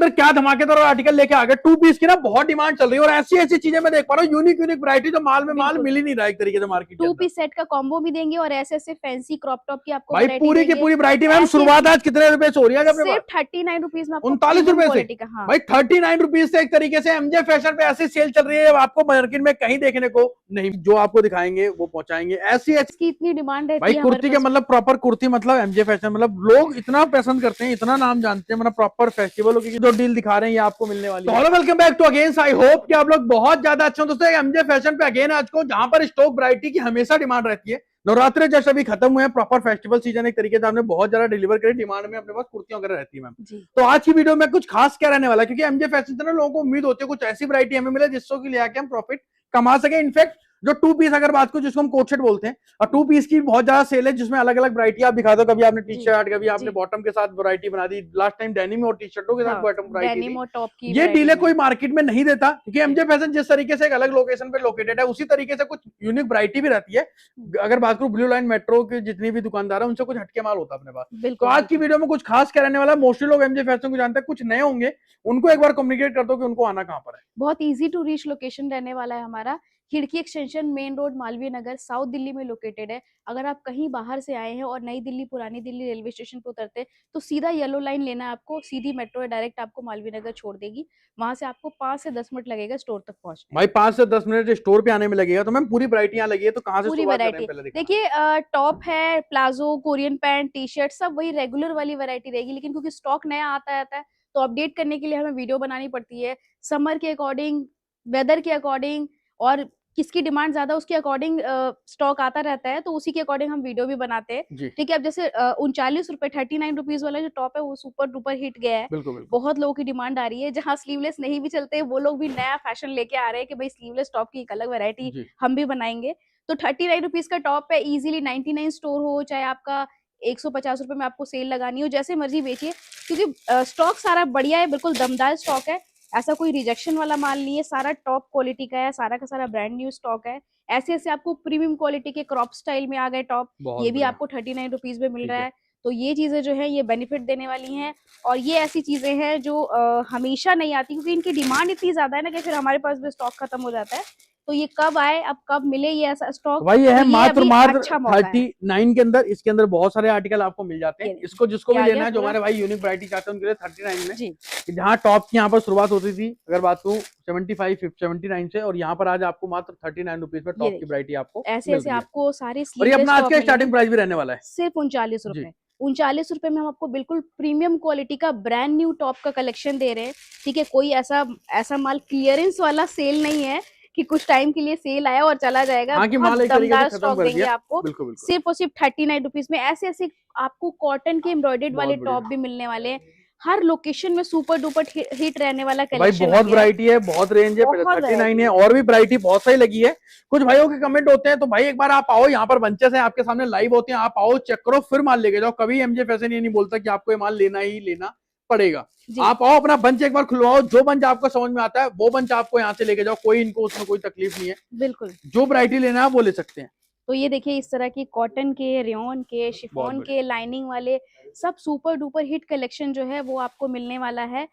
फिर क्या धमाकेदार आर्टिकल लेके आ गए। टू पीस की ना बहुत डिमांड चल रही है और ऐसी ऐसी चीजें मैं देख पा रहा हूँ, यूनिक वैरायटी, जो माल में माल मिल ही नहीं रहा एक तरीके से मार्केट के टू अंदर। पीस सेट का कॉम्बो भी देंगे और ऐसे ऐसे फैंसी क्रॉप टॉप की आपको भाई पूरी की पूरी वैरायटी। मैम शुरुआत आज कितने रुपए से हो रही है अपने पास? सिर्फ 39 रुपीज में, 39 रुपए से। का। हाँ। भाई 39 रुपीज से एक तरीके से एमजे फैशन पे ऐसी सेल चल रही है, आपको मार्केट में कहीं देखने को नहीं। जो आपको दिखाएंगे वो पहुंचाएंगे, ऐसी इसकी इतनी डिमांड रहती भाई है कुर्ती के मतलब प्रॉपर कुर्ती, मतलब एमजे फैशन, मतलब लोग इतना पसंद करते हैं, इतना नाम जानते हैं, मतलब प्रॉपर फेस्टिवल की जो डील दिखा रहे हैं ये आपको मिलने वाली है। तो welcome back to again, I hope कि आप लोग बहुत ज्यादा अच्छे हो दोस्तों। एमजे फैशन पे अगेन आज को, जहां पर स्टॉक वैरायटी की हमेशा डिमांड रहती है। नवरात्रि जस्ट अभी खत्म हुए हैं, प्रॉपर फेस्टिवल सीजन एक तरीके से हमने बहुत ज्यादा डिलीवर करी, डिमांड में अपने पास कुर्तियां वगैरह रहती है मैम। तो आज की वीडियो में कुछ खास क्या रहने वाला है, क्योंकि एमजे फैशन से ना लोगों को उम्मीद होती है कुछ ऐसी वैरायटी हमें मिले जिससे कि लेके हम प्रॉफिट कमा सके। इनफैक्ट जो टू पीस अगर बात करूं, जिसको हम कोट सेट बोलते हैं, और टू पीस की बहुत ज्यादा सेल है, जिसमें अलग अलग वैरायटी आप दिखा दो। कभी आपने टी शर्ट, कभी आपने बॉटम के साथ वैरायटी बना दी, लास्ट टाइम डेनिम और टी शर्टों के साथ बॉटम वैरायटी दी। ये डीले कोई मार्केट में नहीं देता, क्योंकि एमजे फैशन जिस तरीके से एक अलग लोकेशन पे लोकेटेड है, उसी तरीके से कुछ यूनिक वैरायटी भी रहती है। अगर बात करूं ब्लू लाइन मेट्रो के जितनी भी दुकानदार है, उनसे कुछ हटके माल होता है अपने पास। तो आज की वीडियो में कुछ खास क्या रहने वाला है, मोस्टली लोग एमजे फैशन को जानते हैं, कुछ नए होंगे उनको एक बार कम्युनिकेट कर दो कि उनको आना कहां पर है। बहुत इजी टू रीच लोकेशन रहने वाला है हमारा। खिड़की extension, main road, Malviya Nagar, south Delhi में लोकेटेड है। अगर आप कहीं बाहर से आए हैं और नई दिल्ली, पुरानी दिल्ली रेलवे स्टेशन पे उतरते तो सीधा येलो लाइन लेना है आपको, सीधी मेट्रो है, डायरेक्ट आपको मालवीय नगर छोड़ देगी। वहां से आपको 5 से 10 मिनट लगेगा स्टोर तक पहुंचने। भाई 5 से 10 मिनट स्टोर पे आने में लगेगा। तो मैम पूरी वैरायटी यहाँ लगी है, तो कहाँ से पूरी शुरुआत करें वैरायटी पहले? देखिए, टॉप है, palazzo, Korean pant, T shirt, सब वही रेगुलर वाली वैरायटी रहेगी। लेकिन क्योंकि स्टॉक नया आता है तो अपडेट करने के लिए हमें वीडियो बनानी पड़ती है, समर के अकॉर्डिंग, वेदर के अकॉर्डिंग, और किसकी डिमांड ज्यादा उसके अकॉर्डिंग स्टॉक आता रहता है, तो उसी के अकॉर्डिंग हम वीडियो भी बनाते हैं। ठीक है, अब जैसे 39 रुपए 39 रुपीज वाला जो टॉप है वो सुपर डुपर हिट गया है। बिल्कुल। बहुत लोगों की डिमांड आ रही है। जहाँ स्लीवलेस नहीं भी चलते, वो लोग भी नया फैशन लेके आ रहे हैं कि भाई स्लीवलेस टॉप की एक अलग वैरायटी हम भी बनाएंगे। तो 39 रुपीज का टॉप है, इजीली 99 स्टोर हो, चाहे आपका 150 रुपए में आपको सेल लगानी हो, जैसे मर्जी बेचिए, क्योंकि स्टॉक सारा बढ़िया है, बिल्कुल दमदार स्टॉक है। ऐसा कोई रिजेक्शन वाला माल नहीं है, सारा टॉप क्वालिटी का है, सारा का सारा ब्रांड न्यू स्टॉक है। ऐसे ऐसे आपको प्रीमियम क्वालिटी के क्रॉप स्टाइल में आ गए टॉप, ये भी आपको 39 रुपीज में मिल रहा है। तो ये चीजें जो है ये बेनिफिट देने वाली हैं, और ये ऐसी चीजें हैं जो हमेशा नहीं आती, क्योंकि इनकी डिमांड इतनी ज्यादा है ना कि फिर हमारे पास भी स्टॉक खत्म हो जाता है। तो ये कब आए, अब कब मिले ये ऐसा स्टॉक, भाई ये है मात्र अच्छा 39 के अंदर। इसके अंदर बहुत सारे आर्टिकल आपको मिल जाते हैं। इसको जिसको भी लेना है, जो हमारे भाई यूनिक वैरायटी चाहते हैं, उनके लिए 39 में, जहाँ टॉप की यहाँ पर शुरुआत होती थी अगर बात करूँ 79 से, और यहाँ पर आज आपको मात्र 39 रुपीज में टॉप की वैरायटी आपको ऐसे ऐसे आपको सारी। और ये अपना आज का स्टार्टिंग प्राइस भी रहने वाला है सिर्फ 39 रुपए। 39 रुपए में हम आपको बिल्कुल प्रीमियम क्वालिटी का ब्रांड न्यू टॉप का कलेक्शन दे रहे हैं। ठीक है, कोई ऐसा माल क्लियरेंस वाला सेल नहीं है कि कुछ टाइम के लिए सेल आया और चला जाएगा। बहुत दमदार स्टॉक देंगे आपको, सिर्फ और सिर्फ 39 रुपीज में। ऐसे ऐसे आपको कॉटन के एम्ब्रॉयडर्ड वाले टॉप भी मिलने वाले हैं। हर लोकेशन में सुपर डुपर हिट रहने वाला कलेक्शन। भाई बहुत वैरायटी है, बहुत रेंज है, 39 है, और भी वैरायटी बहुत सारी लगी है। कुछ भाइयों के कमेंट होते हैं, तो भाई एक बार आप आओ, यहाँ पर बंचेस हैं आपके सामने लाइव होते हैं, आप आओ, चेक करो, फिर माल लेके जाओ। कभी एमजे फैशन ये नहीं बोलता कि आपको ये माल लेना ही लेना पड़ेगा। आप आओ, अपना बंच एक बार खुलवाओ, जो बंच आपको समझ में आता है वो बंच आपको यहाँ से लेके जाओ, कोई इनको उसमें कोई तकलीफ नहीं है। बिल्कुल, जो वैरायटी लेना है वो ले सकते हैं। तो ये देखिए, इस तरह की कॉटन के, रेयन के, शिफॉन के, लाइनिंग वाले सब सुपर डुपर हिट कलेक्शन जो है वो आपको मिलने वाला है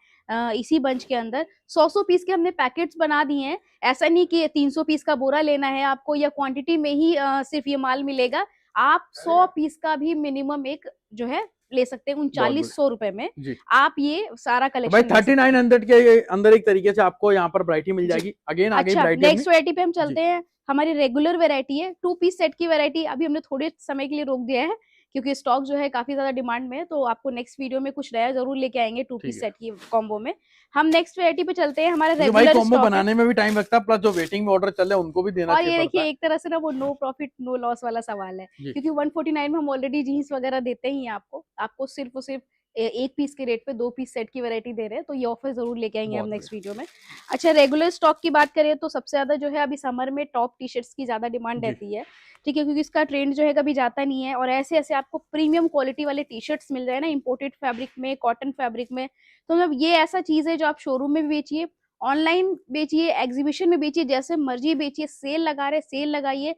इसी बंच के अंदर। 100 पीस के हमने पैकेट्स बना दिए हैं। ऐसा नहीं कि 300 पीस का बोरा लेना है आपको, या क्वांटिटी में ही सिर्फ ये माल मिलेगा। आप 100 पीस का भी मिनिमम एक जो है ले सकते हैं 3900 रुपए में। आप ये सारा कलेक्शन भाई 3900 के अंदर एक तरीके से आपको यहाँ पर वैरायटी मिल जाएगी। अगेन अच्छा, नेक्स्ट वैरायटी पे हम चलते हैं। हमारी रेगुलर वैरायटी है, 2 पीस सेट की वैरायटी। अभी हमने थोड़े समय के लिए रोक दिया है क्योंकि स्टॉक जो है काफी ज्यादा डिमांड में है, तो आपको नेक्स्ट वीडियो में कुछ नया जरूर लेके आएंगे 2 पीस सेट की कॉम्बो में। हम नेक्स्ट वैरायटी पे चलते हैं। हमारा रेगुलर कॉम्बो बनाने में भी टाइम लगता है, प्लस जो वेटिंग में ऑर्डर चल रहे हैं उनको भी देना चाहिए। और ये देखिए, एक तरह से ना वो नो प्रॉफिट नो लॉस वाला सवाल है, क्योंकि 149 में हम ऑलरेडी जीन्स वगैरह देते ही हैं आपको सिर्फ और सिर्फ एक पीस के रेट पे 2 पीस सेट की वैरायटी दे रहे हैं, तो ये ऑफर जरूर लेके आएंगे हम नेक्स्ट वीडियो में। अच्छा, रेगुलर स्टॉक की बात करें तो सबसे ज्यादा जो है अभी समर में टॉप टी शर्ट्स की ज्यादा डिमांड रहती है। ठीक है, क्योंकि इसका ट्रेंड जो है कभी जाता नहीं है, और ऐसे ऐसे आपको प्रीमियम क्वालिटी वाले टी शर्ट्स मिल रहे हैं ना, इंपोर्टेड फैब्रिक में, कॉटन फैब्रिक में। तो मतलब ये ऐसा चीज है जो आप शोरूम में भी बेचिए, ऑनलाइन बेचिए, एग्जीबिशन में बेचिए, जैसे मर्जी बेचिए। सेल लगा रहे, सेल लगाइए।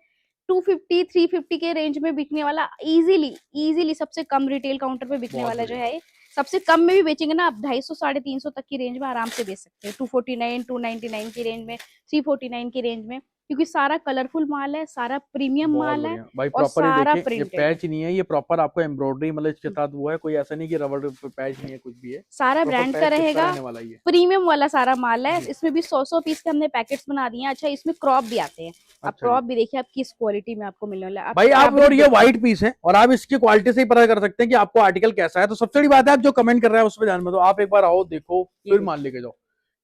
250 350 के रेंज में बिकने वाला इजीली सबसे कम रिटेल काउंटर पे बिकने वाला जो है सबसे कम में भी बेचेंगे ना आप 250 350 तक की रेंज में आराम से बेच सकते हैं, 249 299 की रेंज में, 349 की रेंज में, क्योंकि सारा कलरफुल माल है, सारा प्रीमियम बहुत माल है बढ़िया भाई। और प्रॉपर ये सारा देखिए, ये प्रिंटेड है। पैच नहीं है, ये प्रॉपर आपको एम्ब्रॉयडरी मतलब इसके साथ वो है, कोई ऐसा नहीं कि रबड़ पैच नहीं है, कुछ भी है, सारा प्रॉपर ब्रांड का पैच चिपका रहेगा, रहने वाला ही है। प्रीमियम वाला सारा माल है। जी। इसमें भी 100 पीस के हमने पैकेट्स बना दिए हैं। अच्छा, इसमें क्रॉप भी आते हैं। आप अच्छा जी। क्रॉप भी देखिए आप किस क्वालिटी में आपको मिलने वाला है। भाई आप, fabric और ये देखिए। व्हाइट पीस है और आप इसकी क्वालिटी से ही पता कर सकते हैं कि आपको आर्टिकल कैसा है। तो सबसे बड़ी बात है, आप जो कमेंट कर रहे हैं उस पर ध्यान मत दो, आप एक बार आओ देखो फिर मान लेके जाओ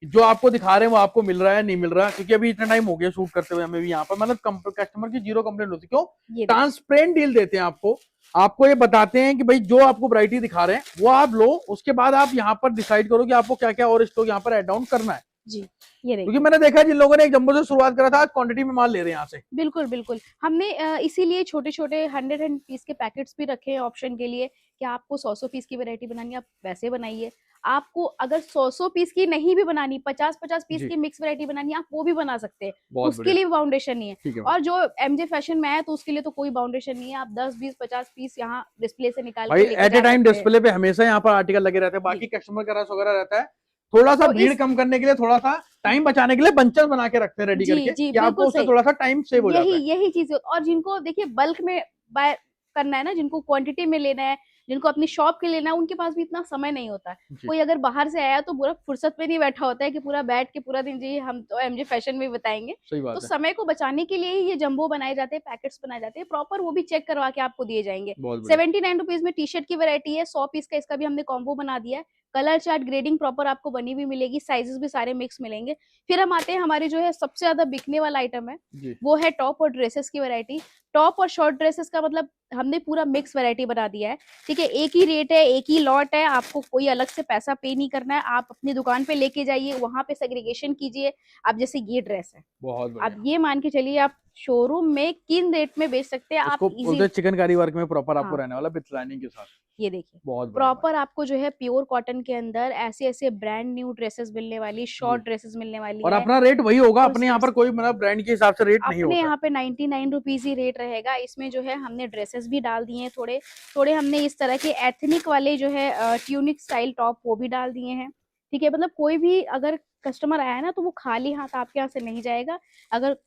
जो आपको दिखा रहे हैं वो आपको मिल रहा है नहीं मिल रहा है। क्योंकि अभी इतना टाइम हो गया शूट करते हुए हमें भी यहाँ पर, मतलब कस्टमर की जीरो कंप्लेंट होती है। क्यों? ये ट्रांसपेरेंट डील देते हैं आपको। आपको ये बताते हैं कि भाई जो आपको वैरायटी दिखा रहे हैं वो आप लो, उसके बाद आप यहाँ पर डिसाइड करो कि आपको क्या क्या और स्टॉक यहाँ पर ऐड डाउन करना है। जी, ये देखिए। क्योंकि मैंने देखा है जिन लोगों ने एक जंबो से शुरुआत करा था, आज क्वांटिटी में माल ले रहे हैं यहाँ से। बिल्कुल बिल्कुल, हमने इसीलिए छोटे छोटे 100 पीस के पैकेट्स भी रखे हैं ऑप्शन के लिए कि आपको 100 पीस की वैरायटी बनानी है आप वैसे बनाइए। आपको अगर 100 पीस की नहीं भी बनानी, 50 पीस जी। की मिक्स वैरायटी बनानी है, आप वो भी बना सकते हैं। बहुत उसके बढ़िया। लिए बाउंडेशन नहीं ठीक है। है। और जो एमजे फैशन में है तो उसके लिए तो कोई बाउंडेशन नहीं है। आप 10 20 50 पीस यहाँ डिस्प्ले से निकाल भाई के लेके एट ए जा टाइम सकते हैं। डिस्प्ले पे हमेशा यहाँ पर आर्टिकल लगे रहते हैं, बाकी कस्टमर का रस वगैरह रहता है। थोड़ा सा तो भीड़ इस कम करने के लिए, थोड़ा सा टाइम बचाने के लिए बंचेस बना के रखते हैं रेडी जी करके जी, कि आपको बिल्कुल उससे सही। थोड़ा सा टाइम सेव हो यही जाता है। यही चीज। और जिनको देखिए बल्क में बाय करना है ना, जिनको क्वांटिटी में लेना है, जिनको अपनी शॉप के लेना है, उनके पास भी इतना समय नहीं होता है। जी। कोई अगर बाहर से आया तो पूरा फुर्सत में नहीं बैठा होता है कि पूरा बैठ के पूरा दिन जी हम तो एमजे फैशन में बताएंगे। सही तो बात है। समय को बचाने के लिए ही ये जंबो बनाए जाते हैं, पैकेट्स बनाए जाते हैं प्रॉपर, वो भी चेक करवा के आपको दिए जाएंगे। बहुत बढ़िया। 79 रुपीज में टी शर्ट की वैरायटी है, 100 पीस का इसका भी हमने कॉम्बो बना दिया है। कलर चार्ट ग्रेडिंग प्रॉपर आपको बनी हुई मिलेगी, साइजेस भी सारे मिक्स मिलेंगे। फिर हम आते हैं हमारे जो है सबसे ज्यादा बिकने वाला आइटम है जी। वो है टॉप और ड्रेसेस की वैरायटी। टॉप और शॉर्ट ड्रेसेस का मतलब हमने पूरा मिक्स वैरायटी बना दिया है। ठीक है, एक ही रेट है, एक ही लॉट है, आपको कोई अलग से पैसा पे नहीं करना है। आप अपनी दुकान पे लेके जाइए, वहां पे सेग्रीगेशन कीजिए। आप जैसे ये ड्रेस है, बहुत बढ़िया। आप ये मान के चलिए आप शोरूम में किन रेट में बेच सकते हैं आप इसको इजी। बोलते हैं चिकनकारी वर्क में प्रॉपर आपको हाँ, रहने वाला विद लाइनिंग के साथ। ये देखिए बहुत बढ़िया। प्रॉपर आपको जो है प्योर कॉटन के अंदर ऐसे ऐसे ब्रांड न्यू ड्रेसेस मिलने वाली, शॉर्ट ड्रेसेस मिलने वाली और है। अपना रेट वही होगा, फुल अपने यहाँ पर स्लीव्स कोई मतलब ब्रांड के हिसाब से रेट नहीं अपने होता। यहाँ पे 99 रुपीज ही रेट रहेगा। इसमें जो है हमने ड्रेसेस भी डाल दिए हैं, थोड़े थोड़े हमने इस तरह के एथनिक वाले जो है ट्यूनिक स्टाइल टॉप वो भी डाल दिए हैं। ठीक है, मतलब कोई भी अगर कस्टमर आया है ना तो वो खाली हाथ आपके यहाँ से नहीं जाएगा। अगर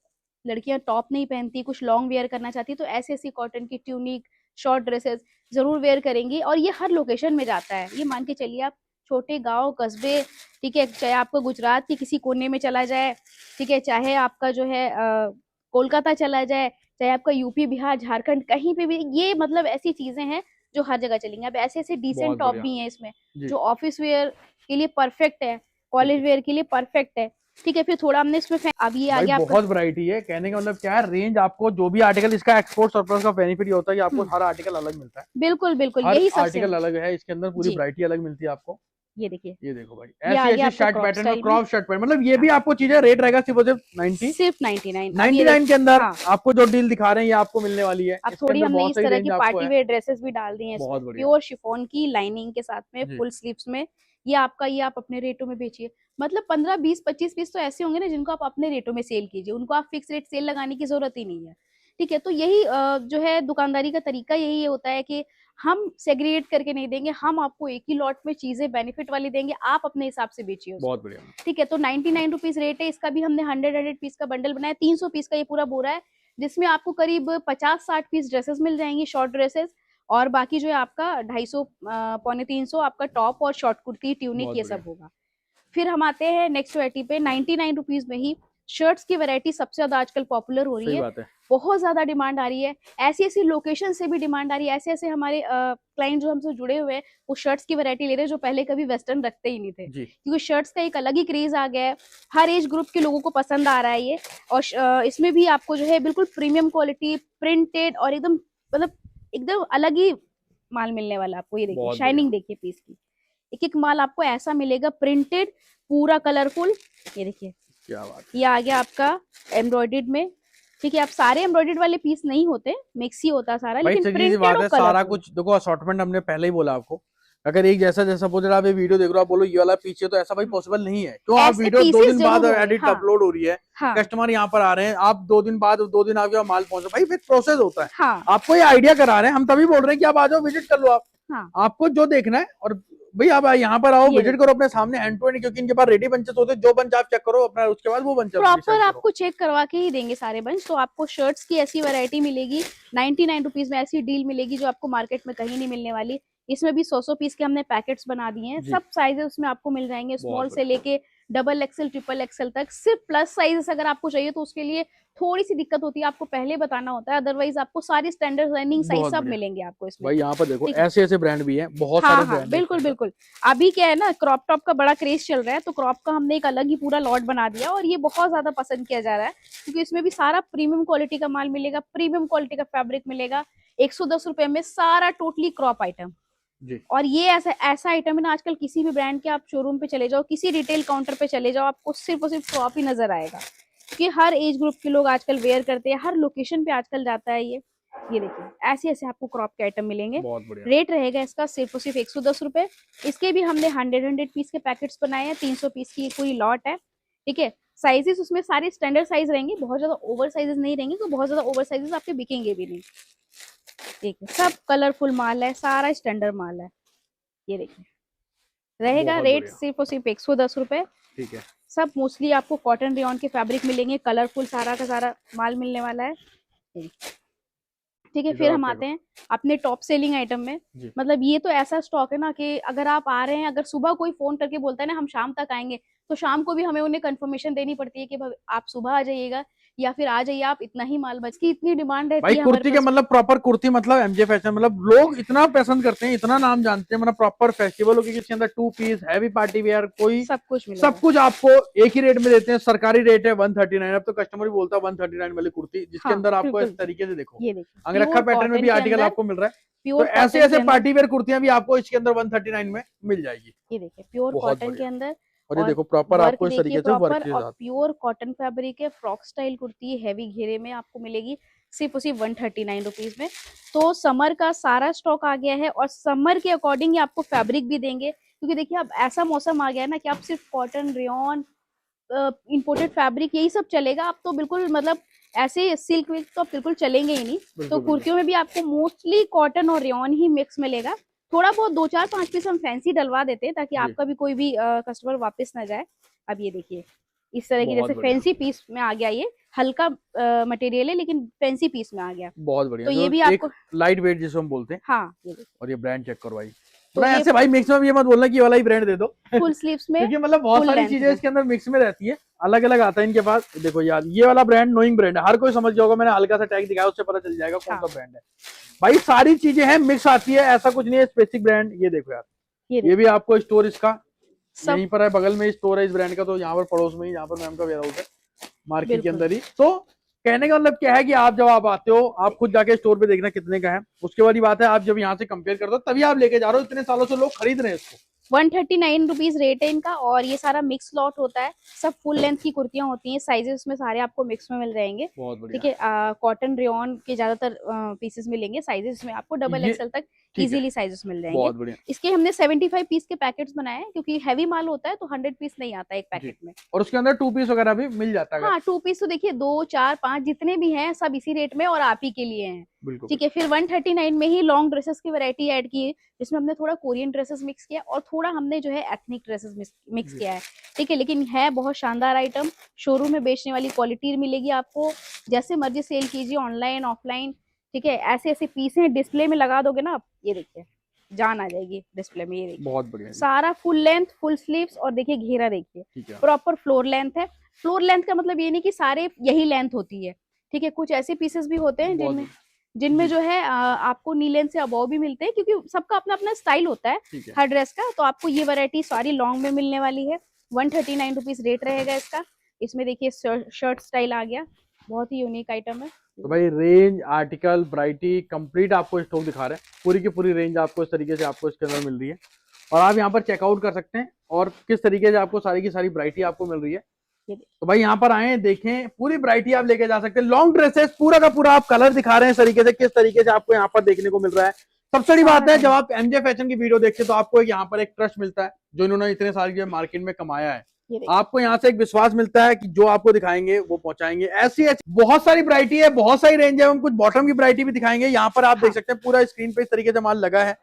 लड़कियां टॉप नहीं पहनती, कुछ लॉन्ग वेयर करना चाहती, तो ऐसी ऐसी कॉटन की ट्यूनिक शॉर्ट ड्रेसेस जरूर वेयर करेंगी। और ये हर लोकेशन में जाता है, ये मान के चलिए आप छोटे गांव कस्बे, ठीक है, चाहे आपका गुजरात के किसी कोने में चला जाए, ठीक है, चाहे आपका जो है कोलकाता चला जाए, चाहे आपका यूपी बिहार झारखंड कहीं पे भी, ये मतलब ऐसी चीजें हैं जो हर जगह चलेंगी। अब ऐसे ऐसे डिसेंट बहुत टॉप बढ़िया। भी हैं इसमें जी। जो ऑफिस वेयर के लिए परफेक्ट है, कॉलेज वेयर के लिए परफेक्ट है। ठीक है, फिर थोड़ा हमने इसमें अब ये आ भाई गया आपका। बहुत वैरायटी है, कहने का मतलब क्या है, रेंज आपको जो भी आर्टिकल, इसका एक्सपोर्ट सरप्लस का बेनिफिट ये होता है कि आपको हर आर्टिकल अलग मिलता है। बिल्कुल बिल्कुल, हर यही सबसे आर्टिकल अलग है, इसके अंदर पूरी जी, वैरायटी अलग मिलती है आपको। ये देखिए ये देखो भाई, ये आ ऐसी गया ऐसी आपका शर्ट क्रॉप पैटर्न और स्टाइल में। क्रॉप शर्ट पैटर्न, मतलब ये भी आपको चीजें रेट रहेगा सिर्फ और सिर्फ 90 सिर्फ 99। 99 के अंदर। हाँ, आपको जो डील दिखा रहे हैं ये आपको मिलने वाली है। अब इसके थोड़ी अंदर हमने बहुत इस सारी तरह रेंज की आपको पार्टी है। वेयर ड्रेसेस भी डाल दी हैं बहुत इसमें, बढ़िया। प्योर शिफॉन की लाइनिंग के साथ में जी। फुल स्लीव्स में। ये आपका, ये आप अपने रेटों में बेचिए। मतलब 15 20 25 पीस तो ऐसे होंगे ना जिनको आप अपने रेटों में सेल कीजिए, उनको आप फिक्स रेट सेल लगाने की जरूरत ही नहीं है। ठीक है, तो यही जो है दुकानदारी का तरीका यही होता है कि हम सेग्रीगेट करके नहीं देंगे, हम आपको एक ही लॉट में चीजें बेनिफिट वाली देंगे, आप अपने हिसाब से बेचिए उसको। बहुत बढ़िया। ठीक है, तो 99 रुपीज रेट है इसका भी। हमने 100 पीस का बंडल बनाया, 300 पीस का ये पूरा बोरा है, जिसमें आपको करीब 50-60 पीस ड्रेसेस मिल जाएंगी, शॉर्ट ड्रेसेस। और बाकी जो है आपका 250 पौने 300 आपका टॉप और शॉर्ट कुर्ती ट्यूनिक बहुत ये बढ़िया। सब होगा। फिर हम आते हैं नेक्स्ट वैरायटी पे। 99 रुपीज में ही शर्ट्स की वैरायटी सबसे ज्यादा आजकल पॉपुलर हो रही सही है, बात है। बहुत ज्यादा डिमांड आ रही है। ऐसी ऐसी लोकेशन से भी डिमांड आ रही है, ऐसे ऐसे हमारे क्लाइंट जो हमसे जुड़े हुए हैं वो शर्ट्स की वैरायटी ले रहे हैं जो पहले कभी वेस्टर्न रखते ही नहीं थे, जी। क्योंकि शर्ट्स का एक अलग ही क्रेज आ गया है, हर एज ग्रुप के लोगों को पसंद आ रहा है ये। और इसमें भी आपको जो है बिल्कुल प्रीमियम क्वालिटी प्रिंटेड और एकदम मतलब एकदम अलग ही माल मिलने वाला आपको। ये देखिए बहुत शाइनिंग देखिए पीस की, एक एक माल आपको ऐसा मिलेगा प्रिंटेड पूरा कलरफुल। ये देखिए क्या बात है। ये आ गया आपका एम्ब्रॉयडर्ड में। ठीक है, अब सारे एम्ब्रॉयडर्ड वाले पीस नहीं होते, मिक्स ही होता सारा, भाई लेकिन सीधी सी प्रिंटेड बात और है, सारा कलरफुल। कुछ देखो असॉर्टमेंट हमने पहले ही बोला आपको। अगर एक जैसा जैसा सपोज आप ये वीडियो देख रहे हो, आप बोलो ये वाला पीछे, तो ऐसा भाई पॉसिबल नहीं है। क्यों? आप ऐसे वीडियो 2 पीसेस दिन बाद जरूर होंगे। एडिट हाँ अपलोड हो रही है, हाँ कस्टमर यहाँ पर आ रहे हैं, आप 2 दिन बाद 2 दिन आगे माल पहुंचा, भाई फिर प्रोसेस होता है। हाँ आपको ये आइडिया करा रहे हैं, हम तभी बोल रहे हैं कि आप आ जाओ विजिट कर लो। आप हाँ आपको जो देखना है और भाई आप यहाँ पर आओ, ये विजिट करो अपने सामने हैंड टू हैंड, क्योंकि इनके पास रेडी बंचेस होते हैं, जो बंच आप चेक करो अपना, उसके बाद वो बंच प्रॉपर आपको चेक करवा के ही देंगे सारे बंच। तो आपको शर्ट्स की ऐसी वैरायटी मिलेगी 99 रुपीज में, ऐसी डील मिलेगी जो आपको मार्केट में कहीं नहीं मिलने वाली। इसमें भी 100 पीस के हमने पैकेट्स बना दिए हैं, सब साइजेस उसमें आपको मिल जाएंगे, स्मॉल से लेके डबल एक्सएल ट्रिपल एक्सएल तक। सिर्फ प्लस साइज अगर आपको चाहिए तो उसके लिए थोड़ी सी दिक्कत होती है, आपको पहले बताना होता है, अदरवाइज आपको सारी स्टैंडर्ड रनिंग साइज सब मिलेंगे आपको इसमें। भाई यहाँ पर देखो ऐसे ऐसे ब्रांड भी हैं, बहुत सारे ब्रांड। बिल्कुल बिल्कुल। अभी क्या है ना, क्रॉप टॉप का बड़ा क्रेज चल रहा है, तो क्रॉप का हमने एक अलग ही पूरा लॉट बना दिया और ये बहुत ज्यादा पसंद किया जा रहा है, क्योंकि इसमें भी सारा प्रीमियम क्वालिटी का माल मिलेगा, प्रीमियम क्वालिटी का फैब्रिक मिलेगा। 110 रुपए में सारा टोटली क्रॉप आइटम। और ये ऐसा आइटम है ना, आजकल किसी भी ब्रांड के आप शोरूम पे चले जाओ, किसी रिटेल काउंटर पे चले जाओ, आपको सिर्फ और सिर्फ क्रॉप ही नजर आएगा, क्योंकि हर एज ग्रुप के लोग आजकल वेयर करते हैं, हर लोकेशन पे आजकल जाता है ये देखिए ऐसे ऐसे आपको क्रॉप के आइटम मिलेंगे। रेट रहेगा इसका सिर्फ और सिर्फ 110 रुपए। इसके भी हमने 100 पीस के पैकेट्स बनाए हैं, 300 पीस की पूरी लॉट है, ठीक है। साइजेस उसमें सारे स्टैंडर्ड साइज रहेंगे, बहुत ज्यादा ओवर साइजेस नहीं रहेंगे, तो बहुत ज्यादा ओवर साइजेस आपके बिकेंगे भी नहीं। देखिए सब कलरफुल माल है, सारा स्टैंडर्ड माल है, ये देखिए रहेगा। रेट सिर्फ और सिर्फ 110 रुपए, ठीक है। सब मोस्टली आपको कॉटन रेयॉन के फैब्रिक मिलेंगे, कलरफुल सारा का सारा माल मिलने वाला है, ठीक है। फिर हम आते हैं अपने टॉप सेलिंग आइटम में। मतलब ये तो ऐसा स्टॉक है ना कि अगर आप आ रहे हैं, अगर सुबह कोई फोन करके बोलता है ना हम शाम तक आएंगे, तो शाम को भी हमें उन्हें कंफर्मेशन देनी पड़ती है कि आप सुबह आ जाइएगा या फिर आ जाइए आप, इतना ही माल बच की इतनी डिमांड रहती है कुर्ती के मतलब प्रॉपर कुर्ती, मतलब एमजे फैशन, मतलब लोग इतना पसंद करते हैं, इतना नाम जानते हैं, मतलब प्रॉपर फेस्टिवल हो, इसके अंदर 2 पीस हैवी पार्टी वेयर, कोई सब कुछ आपको एक ही रेट में देते हैं। सरकारी रेट है 139। अब तो कस्टमर भी बोलता है 139 वाली कुर्ती, जिसके अंदर आपको इस तरीके से देखो अंगरखा पैटर्न में भी आर्टिकल आपको मिल रहा है, तो ऐसे ऐसे पार्टी वेयर कुर्तियां भी आपको इसके अंदर 139 में मिल जाएगी। ये देखिए प्योर कॉटन के अंदर, और ये देखो प्रॉपर आपको इस तरीके से वर्क के साथ प्योर कॉटन फैब्रिक है, फ्रॉक स्टाइल कुर्ती हैवी घेरे में आपको मिलेगी सिर्फ उसी 139 रुपीज में। तो समर का सारा स्टॉक आ गया है, और समर के अकॉर्डिंग आपको फैब्रिक भी देंगे, क्योंकि देखिए अब ऐसा मौसम आ गया है ना कि आप सिर्फ कॉटन रेयॉन इंपोर्टेड फैब्रिक यही सब चलेगा। आप तो बिल्कुल मतलब ऐसे सिल्क विल्क तो बिल्कुल चलेंगे ही नहीं, तो कुर्तियों में भी आपको मोस्टली कॉटन और रेयॉन ही मिक्स मिलेगा। थोड़ा बहुत 2 4 5 पीस हम फैंसी डलवा देते हैं, ताकि आपका भी कोई भी कस्टमर वापस ना जाए। अब ये देखिए इस तरह की जैसे फैंसी पीस में आ गया, ये हल्का मटेरियल है लेकिन फैंसी पीस में आ गया, बहुत बढ़िया। तो ये भी आपको लाइट वेट जिसे हम बोलते हैं। हाँ ये और ये ब्रांड चेक करो भाई, तो ऐसे भाई मिक्स में ये मत बोलना कि ये वाला ही ब्रांड दे दो, फुल स्लीव्स में, क्योंकि मतलब बहुत सारी चीजें इसके अंदर मिक्स में रहती है, अलग अलग आता है इनके पास। देखो यार ये वाला ब्रांड नोइंग ब्रांड है, हर कोई समझ जाएगा, मैंने हल्का सा टैग दिखाया उससे पता चल जाएगा कौन सा ब्रांड है। भाई सारी चीजें हैं, मिक्स आती है, ऐसा कुछ नहीं है स्पेसिफिक ब्रांड। ये देखो यार, ये भी आपको स्टोर इसका यहीं पर है, बगल में स्टोर है इस ब्रांड का, तो यहाँ पर पड़ोस में ही, यहाँ पर मैम का वेयर हाउस है मार्केट के अंदर ही। तो कहने का मतलब क्या है कि आप जब आप आते हो, आप खुद जाके स्टोर पे देखना कितने का है, उसके बाद ही बात है आप जब यहाँ से कंपेयर करते हो तभी आप लेके जा रहे हो। इतने सालों से लोग खरीद रहे हैं इसको। 139 रुपीज रेट है इनका, और ये सारा मिक्स लॉट होता है, सब फुल लेंथ की कुर्तियां होती हैं, साइजेस में सारे आपको मिक्स में मिल जाएंगे, ठीक है। कॉटन रेयॉन के ज्यादातर पीसेस मिलेंगे, साइजेस में आपको डबल एक्सएल तक इजीली साइजेस मिल जाएंगे। इसके हमने 75 पीस के पैकेट्स बनाए हैं, क्योंकि हैवी माल होता है तो 100 पीस नहीं आता एक पैकेट में, और उसके अंदर 2 पीस वगैरह भी मिल जाता है। हाँ 2 पीस तो देखिए 2 4 5 जितने भी हैं सब इसी रेट में और आप ही के लिए हैं, ठीक है। फिर 139 में ही लॉन्ग ड्रेसेस की वैरायटी ऐड की है, जिसमें हमने थोड़ा कोरियन ड्रेसेस मिक्स किया और थोड़ा हमने जो है एथनिक ड्रेसेस मिक्स किया है, ठीक है। लेकिन है बहुत शानदार आइटम, शोरूम में बेचने वाली क्वालिटी मिलेगी आपको, जैसे मर्जी सेल कीजिए ऑनलाइन ऑफलाइन, ठीक है। ऐसे ऐसे पीस हैं, डिस्प्ले में लगा दोगे ना आप, ये देखिए जान आ जाएगी डिस्प्ले में, ये देखिए बहुत बढ़िया, सारा फुल लेंथ फुल स्लीव्स, और देखिए घेरा देखिए प्रॉपर फ्लोर लेंथ है। फ्लोर लेंथ का मतलब ये नहीं कि सारे यही लेंथ होती है, ठीक है। कुछ ऐसे पीसेस भी होते हैं जिनमें जो है आपको नी लेंथ से अबव भी मिलते हैं, क्योंकि सबका अपना अपना स्टाइल होता है हर ड्रेस का। तो आपको ये वैरायटी सारी लॉन्ग में मिलने वाली है, 139 रुपीज रेट रहेगा इसका। इसमें देखिए शर्ट स्टाइल आ गया, बहुत ही यूनिक आइटम है। तो भाई रेंज आर्टिकल वैरायटी कंप्लीट आपको स्टॉक दिखा रहे हैं, पूरी की पूरी रेंज आपको इस तरीके से आपको इसके अंदर मिल रही है, और आप यहाँ पर चेकआउट कर सकते हैं और किस तरीके से आपको सारी की सारी वैरायटी आपको मिल रही है। तो भाई यहाँ पर आए देखें, पूरी वैरायटी आप लेके जा सकते हैं। लॉन्ग ड्रेसेस पूरा का पूरा आप कलर दिखा रहे हैं इस तरीके से, किस तरीके से आपको यहाँ पर देखने को मिल रहा है। सबसे बड़ी बात है जब आप एमजे फैशन की वीडियो देखते हैं तो आपको यहाँ पर एक ट्रस्ट मिलता है, जो इन्होंने इतने साल के मार्केट में कमाया है, आपको यहाँ से एक विश्वास मिलता है कि जो आपको दिखाएंगे वो पहुंचाएंगे। ऐसी बहुत सारी वैरायटी है, बहुत सारी रेंज है, हम कुछ बॉटम की वैरायटी भी दिखाएंगे। यहाँ पर आप देख सकते हैं पूरा स्क्रीन पे इस तरीके से माल लगा है,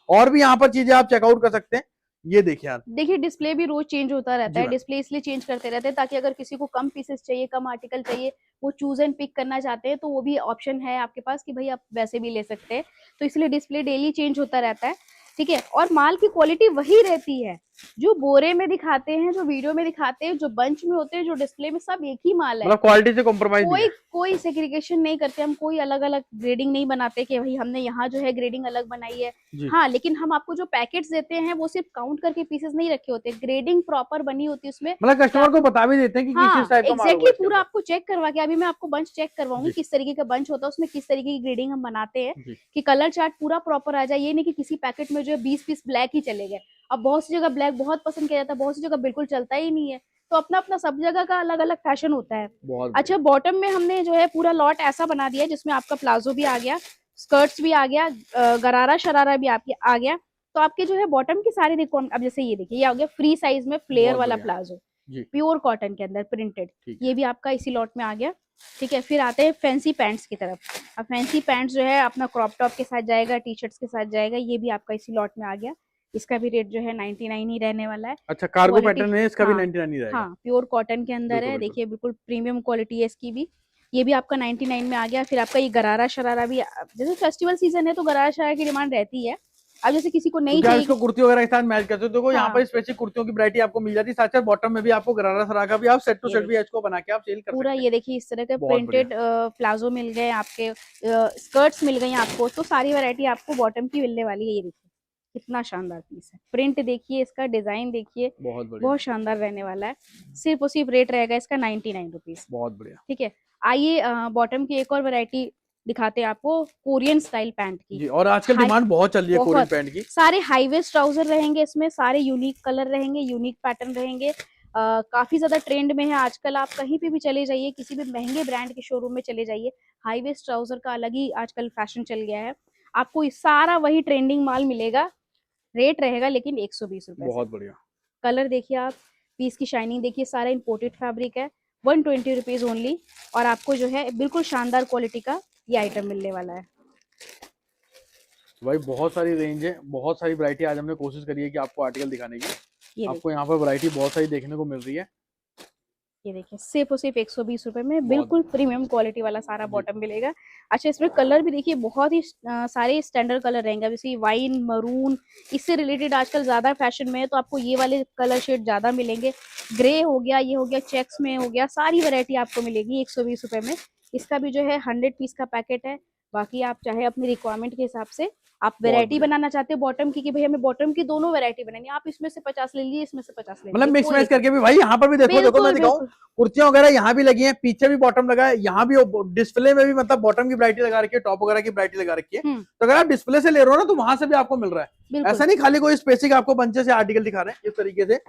और भी यहाँ पर चीजें आप चेकआउट कर सकते हैं। ये देखिए आप, देखिए डिस्प्ले भी रोज चेंज होता रहता जी है, मैम। डिस्प्ले इसलिए चेंज करते रहते हैं ताकि अगर किसी को कम पीसेस चाहिए, कम आर्टिकल चाहिए, वो चूज एंड पिक करना चाहते हैं तो वो भी ऑप्शन है आपके पास कि भाई आप वैसे भी ले सकते हैं। तो इसलिए डिस्प्ले डेली चेंज होता रहता है, ठीक है। और माल की क्वालिटी वही रहती है जो बोरे में दिखाते हैं, जो वीडियो में दिखाते हैं, जो बंच में होते हैं, जो डिस्प्ले में, सब एक ही माल है। मतलब क्वालिटी से कॉम्प्रोमाइज नहीं कोई है। कोई सेग्रीगेशन नहीं करते हम, कोई अलग अलग ग्रेडिंग नहीं बनाते कि भाई हमने यहाँ जो है ग्रेडिंग अलग बनाई है। जी। हाँ, लेकिन हम आपको जो पैकेट्स देते हैं वो सिर्फ काउंट करके पीसेस नहीं रखे होते, ग्रेडिंग प्रॉपर बनी होती है उसमें। मतलब कस्टमर को बता भी देते हैं कि किस हाँ टाइप का माल होगा एग्जैक्टली, इसके पूरा अंदर। आपको चेक करवा के, अभी मैं आपको बंच चेक करवाऊंगी जी। किस तरीके का बंच होता है, उसमें किस तरीके की ग्रेडिंग हम बनाते हैं जी। कि कलर चार्ट पूरा प्रॉपर आ जाए। ये नहीं कि किसी पैकेट में जो है 20 पीस ब्लैक ही चले गए। अब बहुत सी जगह ब्लैक बहुत पसंद किया जाता है, बहुत सी जगह बिल्कुल चलता ही नहीं है। तो अपना अपना सब जगह का अलग अलग फैशन होता है। बहुत अच्छा, बॉटम में हमने जो है पूरा लॉट ऐसा बना दिया है जिसमें आपका प्लाजो भी आ गया, स्कर्ट्स भी आ गया, गरारा शरारा भी आपके आ गया। तो आपके जो है बॉटम की सारी रिक्वायरमेंट, अब जैसे ये देखिए, ये आ गया फ्री साइज में फ्लेयर बहुत वाला बढ़िया। प्लाजो, जी। प्योर कॉटन के अंदर प्रिंटेड, ठीक ये है। भी आपका इसी लॉट में आ गया, ठीक है। फिर आते हैं फैंसी पैंट्स की तरफ। अब फैंसी पैंट्स जो है अपना क्रॉप टॉप के साथ जाएगा, टी शर्ट्स के साथ जाएगा, ये भी आपका इसी लॉट में आ गया। इसका भी रेट जो है 99 ही रहने वाला है। अच्छा, कार्गो क्वालिटी, पैटर्न है इसका भी हाँ 99 ही रहेगा। हाँ, प्योर कॉटन के अंदर बिल्कुल है, बिल्कुल। देखिए बिल्कुल प्रीमियम क्वालिटी है इसकी भी। ये भी आपका 99 में आ गया। फिर आपका ये गरारा शरारा भी, जैसे फेस्टिवल सीजन है तो गरारा शरारा की डिमांड रहती है। अब जैसे किसी को नहीं क्योंकि आप चाहिए, इसको कुर्ती वगैरह के साथ मैच करते हो, देखो यहाँ हाँ पर स्पेशल कुर्तियों की वैरायटी आपको मिल जाती है, साथ साथ बॉटम में भी आपको गरारा सरारा भी आप सेट टू ये सेट भी देखिए इसको बना के आप सेल कर पूरा, सकते हैं। ये देखिए इस तरह के बहुत बढ़िया। प्रिंटेड प्लाजो मिल गए आपके, स्कर्ट्स मिल गई आपको। तो सारी वैरायटी आपको बॉटम की मिलने वाली है। ये देखिए कितना शानदार पीस है, प्रिंट देखिए, इसका डिजाइन देखिए, बहुत बढ़िया। बहुत शानदार रहने वाला है। सिर्फ और सिर्फ रेट रहेगा इसका 99 रुपीज। बहुत बढ़िया। ठीक है, आइए बॉटम की एक और वैरायटी दिखाते हैं आपको, कोरियन स्टाइल पैंट की। जी, और आजकल हाई, डिमांड बहुत चल रही है कोरियन बहुत पैंट की। सारे हाई वेस्ट ट्राउजर रहेंगे इसमें, सारे यूनिक कलर रहेंगे, यूनिक पैटर्न रहेंगे। काफी ज्यादा ट्रेंड में है आजकल। आप कहीं पे भी चले जाइए, किसी भी महंगे ब्रांड के शोरूम में चले जाइए, हाई वेस्ट ट्राउजर का अलग ही आजकल फैशन चल गया है। आपको सारा वही ट्रेंडिंग माल मिलेगा, रेट रहेगा लेकिन 120 रुपए से। बहुत बढ़िया। कलर देखिए आप, पीस की शाइनिंग देखिए, सारा इंपोर्टेड फैब्रिक है, 120 रुपीज ओनली। और आपको जो है बिल्कुल शानदार क्वालिटी का ये आइटम मिलने वाला है। भाई बहुत सारी रेंज है, बहुत सारी वैरायटी आज हमने कोशिश करी है कि आपको आर्टिकल दिखाने की। ये आपको यहाँ पर वैरायटी बहुत सारी देखने को मिल रही है। ये देखिए सिर्फ और सिर्फ 120 रुपए में बिल्कुल प्रीमियम क्वालिटी वाला सारा बॉटम मिलेगा। अच्छा, इसमें कलर भी देखिए बहुत ही सारे स्टैंडर्ड कलर रहेंगे, जैसे वाइन, मरून, इससे रिलेटेड आजकल ज्यादा फैशन में है तो आपको ये वाले कलर शेड ज्यादा मिलेंगे। ग्रे हो गया, ये हो गया, चेक्स में हो गया, सारी वैरायटी आपको मिलेगी 120 रुपए में। इसका भी जो है 100 पीस का पैकेट है। बाकी आप चाहे अपनी रिक्वायरमेंट के हिसाब से आप वैरायटी बनाना चाहते हो बॉटम की कि भाई हमें बॉटम की दोनों वैरायटी बनानी है, आप इसमें से 50 ले लीजिए, इसमें से 50 ले लीजिए, मतलब मिक्स कोई मैच करके भी। भाई यहाँ पर भी देखो, देखो मैं दिखाऊं, कुर्तियां वगैरह यहाँ भी लगी हैं, पीछे भी बॉटम लगा है, यहाँ भी डिस्प्ले में भी मतलब बॉटम की वैरायटी लगा रखी है, टॉप वगैरह की वैरायटी लगा रखी है। तो अगर आप डिस्प्ले से ले रहे हो ना तो वहां से भी आपको मिल रहा है। ऐसा नहीं खाली कोई स्पेसिफिक आपको बंचे से आर्टिकल दिखा रहे हैं, इस तरीके से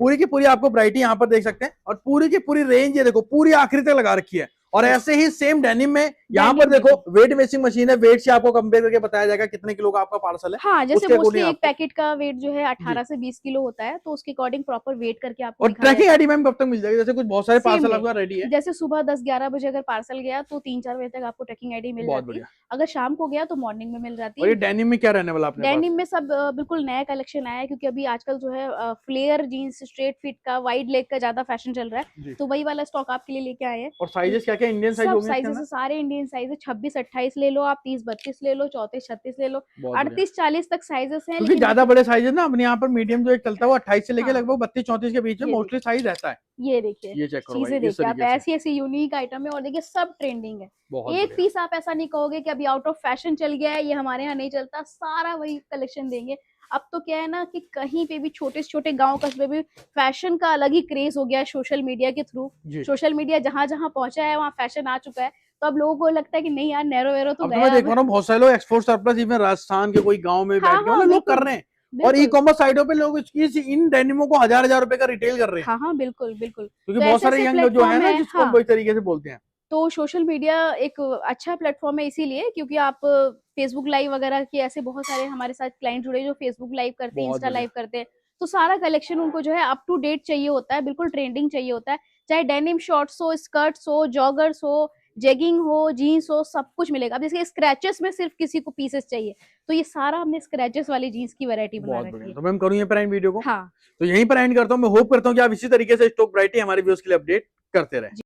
पूरी की पूरी आपको वैरायटी यहाँ पर देख सकते हैं। और पूरी की पूरी रेंज ये देखो पूरी आखिरी तक लगा रखी है। और ऐसे ही सेम डेनिम में यहाँ पर देखो वेट मेसिंग मशीन है, वेट से आपको कंपेयर करके बताया जाएगा कितने किलो का आपका पार्सल है। हाँ, जैसे मोस्टली एक पैकेट का वेट जो है 18 से 20 किलो होता है, तो उसके अकॉर्डिंग प्रॉपर वेट करके आपको और ट्रैकिंग आईडी मैम कब तक मिल जाएगी? जैसे कुछ बहुत सारे पार्सल आपका रेडी है, जैसे सुबह 10-11 बजे अगर पार्सल गया तो 3-4 बजे तक आपको ट्रैकिंग आईडी मिल जाती है। अगर शाम को गया तो मॉर्निंग में मिल जाती है। और ये डेनिम में क्या रहने वाला आपने? डेनिम में सब बिल्कुल नया कलेक्शन आया है, क्योंकि अभी आजकल जो है फ्लेयर जीन्स, स्ट्रेट फिट का, वाइड लेग का ज्यादा फैशन चल रहा है, तो वही वाला स्टॉक आपके लिए लेके आए हैं। और साइजेस क्या क्या इंडियन साइज होंगे? साइजेस सारे इंडियन साइज है, 26-28 ले लो आप, 30-32 ले लो, 34-36 ले लो, 38-40 तक साइजेस हैं। क्योंकि ज्यादा बड़े साइजेस ना अपने यहाँ पर मीडियम जो एक चलता है वो 28 से लेके हाँ, लगभग 32-34 के बीच में मोस्टली साइज रहता है। ये देखिए, ये चेक करो चीजें देखिए आप, ऐसी ऐसी यूनिक आइटम है। और देखिए सब ट्रेंडिंग है, एक पीस आप ऐसा नहीं कहोगे कि अभी आउट ऑफ फैशन चल गया है, ये हमारे यहाँ नहीं चलता, सारा वही कलेक्शन देंगे। अब तो क्या है ना कि कहीं पे भी छोटे से छोटे गांव कस्बे में फैशन का अलग ही क्रेज हो गया है सोशल मीडिया के थ्रू। सोशल मीडिया जहां जहां पहुंचा है वहां फैशन आ चुका है, तो अब लोगों को लगता है कि नहीं यार, नैरो वेरो तो गया। मैं देख रहा हूँ बहुत सारे लोग एक्सपोर्ट सरप्लस इवन राजस्थान के कोई गाँव में बैठ के लोग कर रहे हैं, और ई कॉमर्स साइटों पे लोग इन डेनिमों को हजार रुपए का रिटेल कर रहे हैं। हाँ हाँ, बिल्कुल बिल्कुल, क्योंकि बहुत सारे यंग जो है ना जिसको हम वही तरीके से बोलते हैं। तो सोशल मीडिया एक अच्छा प्लेटफॉर्म है इसीलिए, क्योंकि आप फेसबुक लाइव वगैरह के ऐसे बहुत सारे हमारे साथ क्लाइंट जुड़े जो फेसबुक लाइव करते हैं, इंस्टा लाइव करते हैं, तो सारा कलेक्शन उनको जो है अप टू डेट चाहिए होता है, बिल्कुल ट्रेंडिंग चाहिए होता है। चाहे डेनिम शॉर्ट्स हो, स्कर्ट्स हो, जॉगर्स हो, जेगिंग हो, जीन्स हो, सब कुछ मिलेगा। अब जैसे स्क्रैचेस में सिर्फ किसी को पीसेस चाहिए, तो ये सारा हमने स्क्रैचेस वाली जीन्स की वैरायटी बना बहुत रखी बढ़िया। है। तो मैम करूँ ये पर एंड वीडियो को? हाँ तो यहीं पर एंड करता हूँ। मैं होप करता हूँ कि आप इसी तरीके से स्टॉक वैरायटी हमारे व्यूअर्स के लिए अपडेट करते रहें।